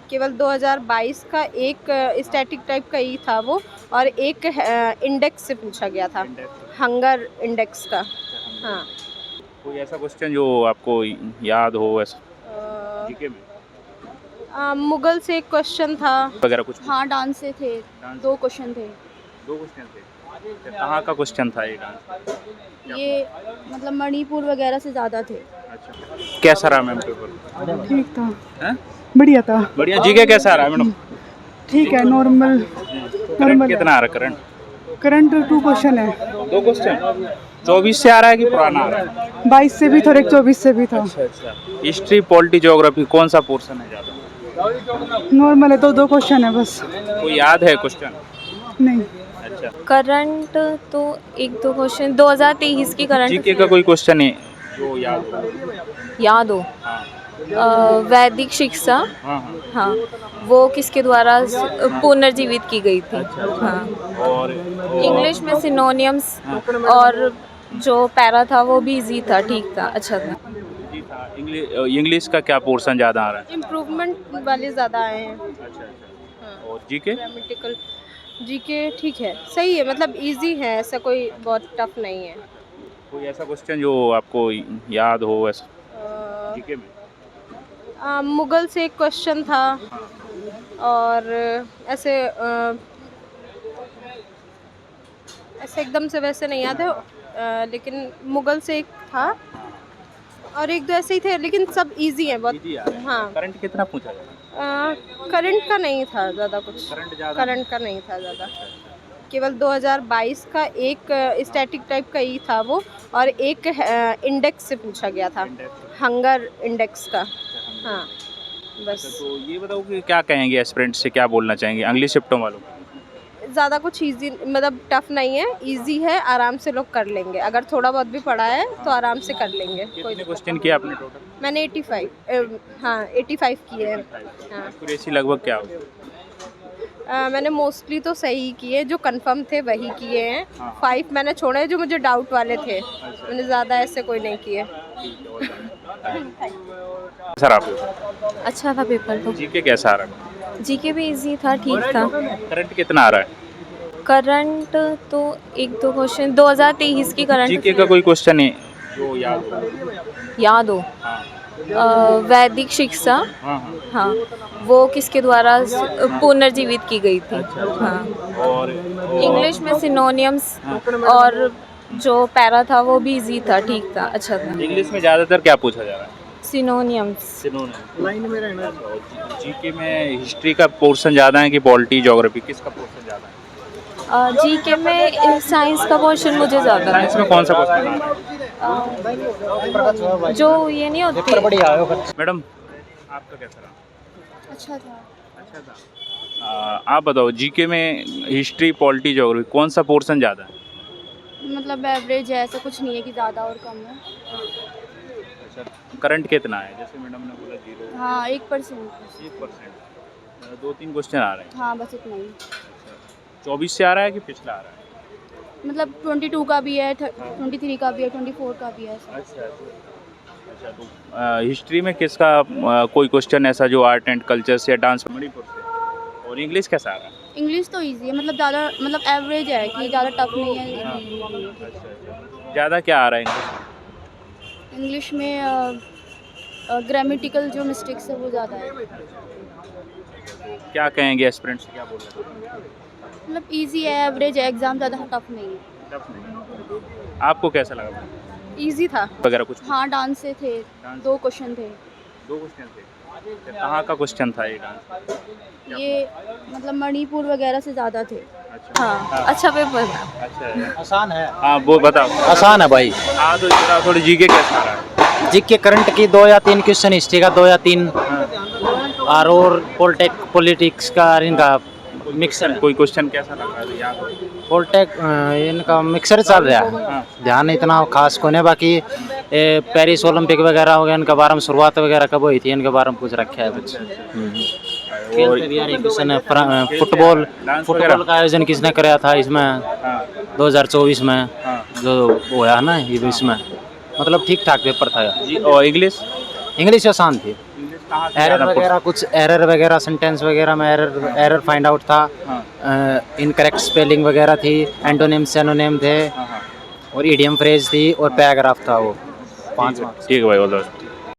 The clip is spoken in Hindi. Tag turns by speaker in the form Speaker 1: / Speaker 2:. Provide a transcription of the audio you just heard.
Speaker 1: केवल 2022 का एक स्टैटिक टाइप का ही था वो, और एक इंडेक्स से पूछा गया था, हंगर इंडेक्स का। हाँ।
Speaker 2: कोई ऐसा क्वेश्चन जो आपको याद हो ऐसा
Speaker 1: अ,
Speaker 2: जीके में
Speaker 1: मुगल से एक क्वेश्चन था।
Speaker 2: वगैरह कुछ?
Speaker 3: हाँ, डांस से थे,
Speaker 2: डांस
Speaker 3: 2 क्वेश्चन थे।
Speaker 2: दो क्वेश्चन थे। कहाँ का क्वेश्चन था ये डांस?
Speaker 3: ये मतलब मणिपुर वगैरह से ज़्यादा थे।
Speaker 2: अच्छा, कैसा रहा मैम पेपर?
Speaker 4: ठीक था,
Speaker 2: हैं?
Speaker 4: बढ़िया था।
Speaker 2: बढ़िया। जीके कैसा रहा मैडम?
Speaker 4: ठीक है, नॉर्मल।
Speaker 2: करंट कितना आ रहा करंट?
Speaker 4: करंट 2 क्वेश्चन है,
Speaker 2: 2 क्वेश्चन 24 से आ रहा है कि पुराना आ रहा है?
Speaker 4: 22 से भी था और एक 24 से भी था।
Speaker 2: अच्छा। हिस्ट्री पॉलिटी ज्योग्राफी कौन सा पोर्शन है ज़्यादा?
Speaker 4: नॉर्मल है, तो 2 क्वेश्चन है बस।
Speaker 2: कोई याद है क्वेश्चन?
Speaker 4: नहीं,
Speaker 2: अच्छा।
Speaker 5: करंट तो 1-2 क्वेश्चन 2023 की करंट
Speaker 2: जीके का कोई क्वेश्चन है जो याद हो?
Speaker 5: याद हो।
Speaker 2: हाँ
Speaker 5: वैदिक शिक्षा,
Speaker 2: हाँ हाँ।
Speaker 5: हाँ, वो किसके द्वारा पुनर्जीवित की गई थी? हाँ।
Speaker 2: और
Speaker 5: इंग्लिश में सिनोनियम्स, और जो पैरा था वो भी इजी था, ठीक था, अच्छा था।
Speaker 2: जी था। इंग्लिश का क्या पोर्शन ज़्यादा आ रहा है?
Speaker 1: इम्प्रूवमेंट वाले ज़्यादा आए हैं।
Speaker 2: अच्छा। और जीके?
Speaker 1: ग्रामेटिकल जीके ठीक है, सही है, मतलब इजी है, ऐसा कोई बहुत टफ नहीं है।
Speaker 2: कोई ऐसा क्वेश्चन जो आपको याद हो ऐसा
Speaker 1: अ,
Speaker 2: जीके में?
Speaker 1: मुगल से एक क्वेश्चन था, और ऐसे ऐसे एकदम से वैसे नहीं याद है, लेकिन मुगल से एक था, और एक दो ऐसे ही थे, लेकिन सब इजी हैं बहुत।
Speaker 2: Easy आ रहा है।
Speaker 1: हाँ।
Speaker 2: करंट कितना पूछा जाएगा?
Speaker 1: करंट का नहीं था ज़्यादा कुछ।
Speaker 2: करंट ज़्यादा?
Speaker 1: करंट का नहीं था ज़्यादा। केवल 2022 का एक स्टैटिक टाइप का ही था वो, और एक इंडेक्स से पूछा गया था, हंगर इंडेक्स का। हाँ, बस।
Speaker 2: तो ये बताओ कि क्या कहेंगे एस्पिरेंट से, क्या बोलना चाहेंगे इंग्लिश शिफ्टों वालों को?
Speaker 1: ज़्यादा कुछ इजी, मतलब टफ नहीं है, इजी है, आराम से लोग कर लेंगे। अगर थोड़ा बहुत भी पढ़ा है तो आराम से कर लेंगे।
Speaker 2: कितने क्वेश्चन किए आपने टोटल?
Speaker 1: मैंने 85 किए हैं। हाँ।
Speaker 2: एक्यूरेसी लगभग क्या हो?
Speaker 1: मैंने मोस्टली तो सही किए, जो कंफर्म थे वही किए हैं।
Speaker 2: हाँ।
Speaker 1: 5 मैंने छोड़े हैं जो मुझे डाउट वाले थे, मैंने ज़्यादा ऐसे कोई नहीं किए।
Speaker 2: सर आप
Speaker 5: अच्छा था पेपर तो।
Speaker 2: जीके कैसा आ रहा है?
Speaker 5: जीके भी इजी था, ठीक था।
Speaker 2: करंट कितना आ रहा है?
Speaker 5: करंट तो 1-2 क्वेश्चन 2023 की करंट
Speaker 2: जीके का कोई क्वेश्चन है जो याद हो?
Speaker 5: याद हो।
Speaker 2: हाँ
Speaker 5: वैदिक शिक्षा,
Speaker 2: हाँ हाँ।
Speaker 5: हाँ, वो किसके द्वारा पुनर्जीवित की गई थी? हाँ।
Speaker 2: और
Speaker 5: इंग्लिश में सिनोनियम्स, और जो पैरा था वो भी इजी था, ठीक था, अच्छा था।
Speaker 2: इंग्लिश में ज़्यादातर क्या पूछा जा रहा है?
Speaker 5: सिनोनियम्स।
Speaker 2: लाइन में रहना। जीके में हिस्ट्री का पोर्शन ज़्यादा है कि पॉलिटी ज्योग्राफी, किसका पोर्शन ज़्यादा है?
Speaker 5: जीके में साइंस का पोर्शन मुझे ज़्यादा
Speaker 2: साइंस में कौन सा क्वेश्चन आ रहा है?
Speaker 5: जो ये नहीं होती।
Speaker 2: मैडम आपका कैसा रहा?
Speaker 3: अच्छा था।
Speaker 2: अच्छा था। आप बताओ जीके में हिस्ट्री पॉलिटी ज्योग्राफी कौन सा पोर्शन ज़्यादा है?
Speaker 3: मतलब एवरेज है, ऐसा कुछ नहीं है कि ज़्यादा और कम है।
Speaker 2: अच्छा। करंट कितना है? जैसे मैडम ने बोला 0।
Speaker 3: हाँ, 1%।
Speaker 2: 1%। 2-3 क्वेश्चन आ रहे हैं।
Speaker 3: हाँ, बस इतना ही।
Speaker 2: 24 से आ रहा है कि पिछला आ रहा है?
Speaker 3: मतलब 22 का भी है, 23 का भी है, 24 का भी है ऐसा।
Speaker 2: अच्छा तो हिस्ट्री में किसका कोई क्वेश्चन ऐसा जो आर्ट एंड कल्चर से, डांस मणिपुर से? और इंग्लिश कैसा आ रहा है?
Speaker 3: इंग्लिश तो इजी है, मतलब ज़्यादा, मतलब एवरेज है कि ज़्यादा टफ नहीं है।
Speaker 2: ज़्यादा क्या आ रहा है इंग्लिश?
Speaker 3: इंग्लिश में ग्रामेटिकल जो मिस्टेक्स है वो ज़्यादा है।
Speaker 2: क्या कहेंगे एस्पिरेंट से, क्या बोल रहे हैं?
Speaker 3: मतलब इजी है, एवरेज है, एग्ज़ाम ज़्यादा टफ नहीं है।
Speaker 2: टफ नहीं। आपको कैसा लगा
Speaker 1: इजी था।
Speaker 2: वगैरह कुछ?
Speaker 3: हाँ, डांस से थे, 2 क्वेश्चन थे।
Speaker 2: 2 क्वेश्चन थे। कहाँ का क्वेश्चन था ये डांस?
Speaker 3: ये मतलब मणिपुर वगैरह से ज़्यादा थे।
Speaker 2: अच्छा।
Speaker 5: हाँ, अच्छा पेपर था।
Speaker 2: अच्छा है।
Speaker 6: आसान है।
Speaker 2: हाँ वो बताओ।
Speaker 6: आसान है भाई।
Speaker 2: हाँ तो बताओ थोड़ी जीके कैसा आ रहा है?
Speaker 6: जीके करंट की 2 या 3 क्वेश्चन, हिस्ट्री का 2 या 3, और पॉलिटिक्स का इनका मिक्सर है।
Speaker 2: कोई क्वेश्चन कैसा लगा है याद हो?
Speaker 6: पॉलिटेक इनका मिक्सर चल रहा है, ध्यान इतना खास को नहीं। बाकी पेरिस ओलंपिक वगैरह हो गया, इनके बारे में शुरुआत वगैरह कब हुई थी इनके बारे में पूछ रखा है कुछ। खेल पे भी यार एक क्वेश्चन है, फुटबॉल का आयोजन किसने कराया था इसमें 2024 में, जो हुआ ना ये इसमें, मतलब ठीक ठाक पेपर था।
Speaker 2: जी। और इंग्लिश?
Speaker 6: इंग्लिश आसान थी।
Speaker 2: इंग्लिश कहाँ से
Speaker 6: एरर
Speaker 2: ज़्यादा
Speaker 6: वगैरह कुछ एरर वगैरह सेंटेंस वगैरह में एरर फाइंड आउट था,
Speaker 2: हाँ
Speaker 6: इनकरेक्ट स्पेलिंग वगैरह थी, एंटोनिम सिनोनिम थे
Speaker 2: हाँ हाँ
Speaker 6: और इडियम फ्रेज थी और पैराग्राफ था वो 5
Speaker 2: ठीक है भाई, ऑल द बेस्ट।